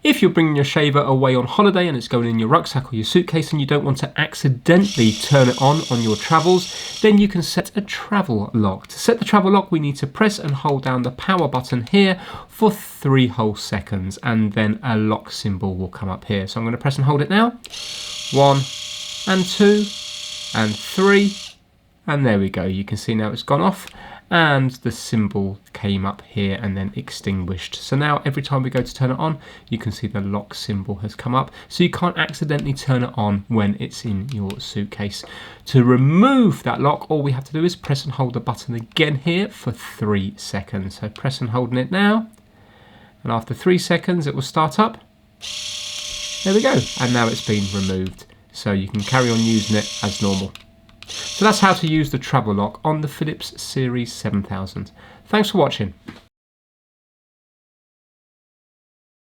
If you're bringing your shaver away on holiday and it's going in your rucksack or your suitcase and you don't want to accidentally turn it on your travels, then you can set a travel lock. To set the travel lock, we need to press and hold down the power button here for 3 whole seconds, and then a lock symbol will come up here. So I'm going to press and hold it now. 1 and 2 and 3, and there we go. You can see now it's gone off and the symbol came up here and then extinguished. So now every time we go to turn it on, you can see the lock symbol has come up, so you can't accidentally turn it on when it's in your suitcase. To remove that lock, all we have to do is press and hold the button again here for 3 seconds. So press and holding it now, and after 3 seconds it will start up. There we go, and now it's been removed. So you can carry on using it as normal. So that's how to use the travel lock on the Philips Series 7000. Thanks for watching.